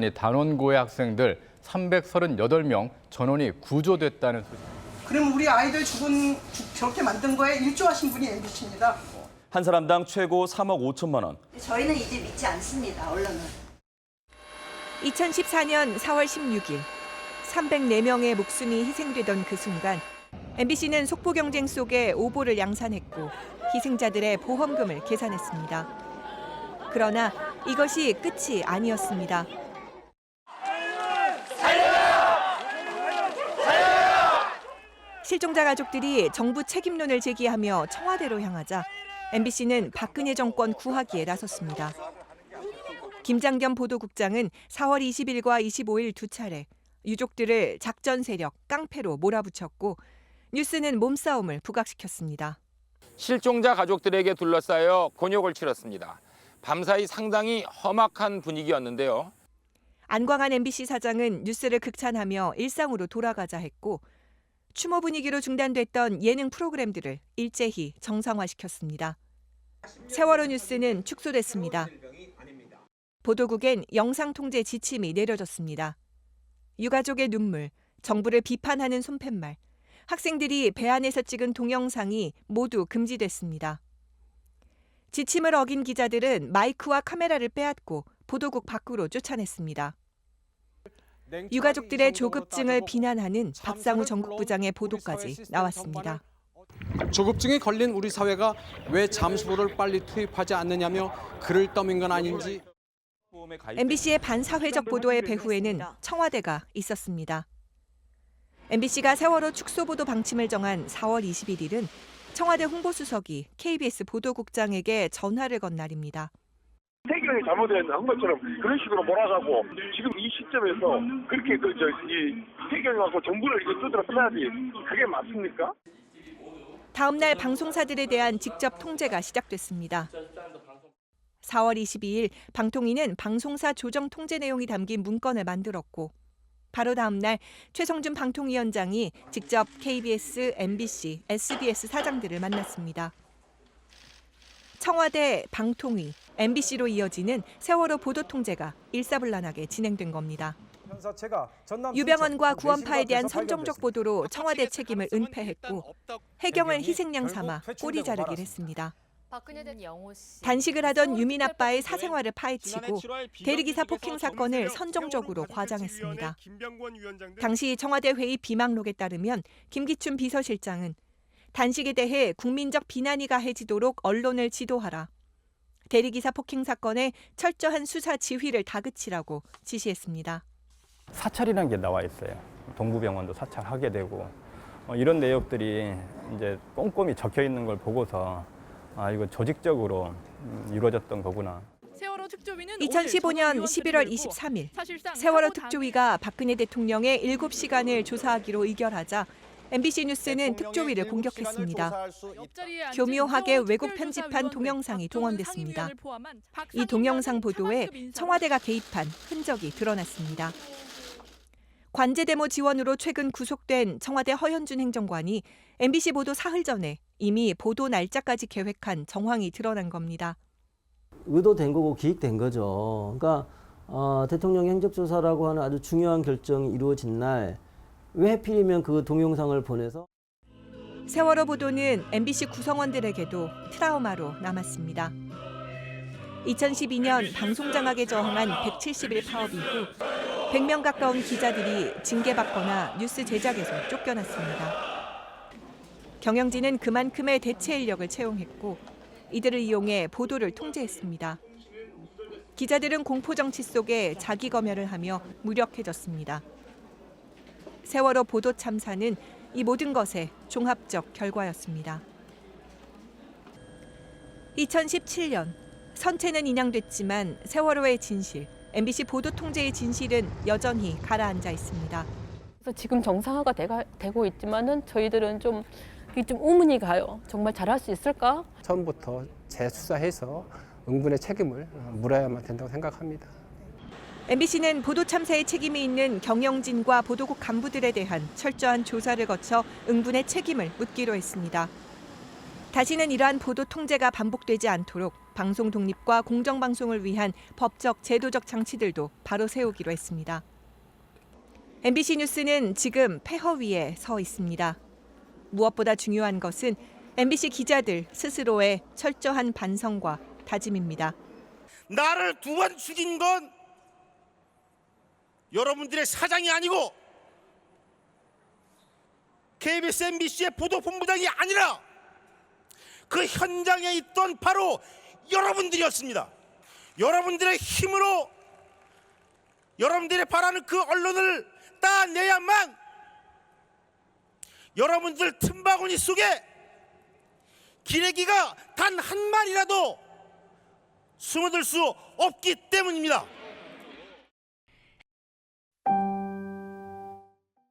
단원고의 학생들 338명 전원이 구조됐다는 소식. 그럼 우리 아이들 저렇게 만든 거에 일조하신 분이 MBC입니다. 한 사람당 최고 3억 5천만 원. 저희는 이제 믿지 않습니다, 언론은. 2014년 4월 16일 304명의 목숨이 희생되던 그 순간 MBC는 속보 경쟁 속에 오보를 양산했고 희생자들의 보험금을 계산했습니다. 그러나 이것이 끝이 아니었습니다. 실종자 가족들이 정부 책임론을 제기하며 청와대로 향하자 MBC는 박근혜 정권 구하기에 나섰습니다. 김장겸 보도국장은 4월 20일과 25일 두 차례 유족들을 작전 세력, 깡패로 몰아붙였고 뉴스는 몸싸움을 부각시켰습니다. 실종자 가족들에게 둘러싸여 곤욕을 치렀습니다. 밤사이 상당히 험악한 분위기였는데요. 안광한 MBC 사장은 뉴스를 극찬하며 일상으로 돌아가자 했고 추모 분위기로 중단됐던 예능 프로그램들을 일제히 정상화시켰습니다. 세월호 뉴스는 축소됐습니다. 보도국엔 영상 통제 지침이 내려졌습니다. 유가족의 눈물, 정부를 비판하는 손팻말, 학생들이 배 안에서 찍은 동영상이 모두 금지됐습니다. 지침을 어긴 기자들은 마이크와 카메라를 빼앗고 보도국 밖으로 쫓아냈습니다. 유가족들의 조급증을 비난하는 박상우 전국부장의 보도까지 나왔습니다. 조급증에 걸린 우리 사회가 왜 잠수부를 빨리 투입하지 않느냐며 글을 떠민 건 아닌지. MBC의 반사회적 보도의 배후에는 청와대가 있었습니다. MBC가 세월호 축소보도 방침을 정한 4월 21일은 청와대 홍보수석이 KBS 보도국장에게 전화를 건 날입니다. 해경이 잘못한 것처럼 그런 식으로 몰아가고 지금 이 시점에서 그렇게 이 해경하고 정부를 이거 두드려 패야지 그게 맞습니까? 다음 날 방송사들에 대한 직접 통제가 시작됐습니다. 4월 22일 방통위는 방송사 조정 통제 내용이 담긴 문건을 만들었고 바로 다음 날 최성준 방통위원장이 직접 KBS, MBC, SBS 사장들을 만났습니다. 청와대, 방통위, MBC로 이어지는 세월호 보도 통제가 일사불란하게 진행된 겁니다. 유병언과 구원파에 대한 선정적 보도로 청와대 책임을 은폐했고 해경을 희생양 삼아 꼬리 자르기를 했습니다. 단식을 하던 유민 아빠의 사생활을 파헤치고 대리기사 폭행 사건을 선정적으로 과장했습니다. 당시 청와대 회의 비망록에 따르면 김기춘 비서실장은 단식에 대해 국민적 비난이 가해지도록 언론을 지도하라. 대리기사 폭행 사건에 철저한 수사 지휘를 다그치라고 지시했습니다. 사찰이라는 게 나와 있어요. 동부병원도 사찰하게 되고 이런 내역들이 이제 꼼꼼히 적혀 있는 걸 보고서 이거 조직적으로 이루어졌던 거구나. 2015년 11월 23일 세월호 특조위가 박근혜 대통령의 7시간을 조사하기로 의결하자 MBC 뉴스는 특조위를 공격했습니다. 교묘하게 왜곡 편집한 동영상이 동원됐습니다. 이 동영상 보도에 청와대가 개입한 흔적이 드러났습니다. 관제 데모 지원으로 최근 구속된 청와대 허현준 행정관이 MBC 보도 사흘 전에 이미 보도 날짜까지 계획한 정황이 드러난 겁니다. 의도된 거고 기획된 거죠. 그러니까 대통령 행적조사라고 하는 아주 중요한 결정이 이루어진 날 왜 하필이면 그 동영상을 보내서 세월호 보도는 MBC 구성원들에게도 트라우마로 남았습니다. 2012년 방송장악에 저항한 170일 파업 이후 100명 가까운 기자들이 징계받거나 뉴스 제작에서 쫓겨났습니다. 경영진은 그만큼의 대체 인력을 채용했고 이들을 이용해 보도를 통제했습니다. 기자들은 공포정치 속에 자기 검열을 하며 무력해졌습니다. 세월호 보도 참사는 이 모든 것의 종합적 결과였습니다. 2017년 선체는 인양됐지만 세월호의 진실, MBC 보도 통제의 진실은 여전히 가라앉아 있습니다. 그래서 지금 정상화가 되고 있지만은 저희들은 좀 의문이 가요. 정말 잘할 수 있을까? 처음부터 재수사해서 응분의 책임을 물어야만 된다고 생각합니다. MBC는 보도 참사에 책임이 있는 경영진과 보도국 간부들에 대한 철저한 조사를 거쳐 응분의 책임을 묻기로 했습니다. 다시는 이러한 보도 통제가 반복되지 않도록 방송 독립과 공정방송을 위한 법적, 제도적 장치들도 바로 세우기로 했습니다. MBC 뉴스는 지금 폐허 위에 서 있습니다. 무엇보다 중요한 것은 MBC 기자들 스스로의 철저한 반성과 다짐입니다. 나를 2번 죽인 건 여러분들의 사장이 아니고 KBS, MBC의 보도본부장이 아니라 그 현장에 있던 바로 여러분들이었습니다. 여러분들의 힘으로 여러분들이 바라는 그 언론을 따내야만 여러분들 틈바구니 속에 기레기가 단 한 마리라도 숨어들 수 없기 때문입니다.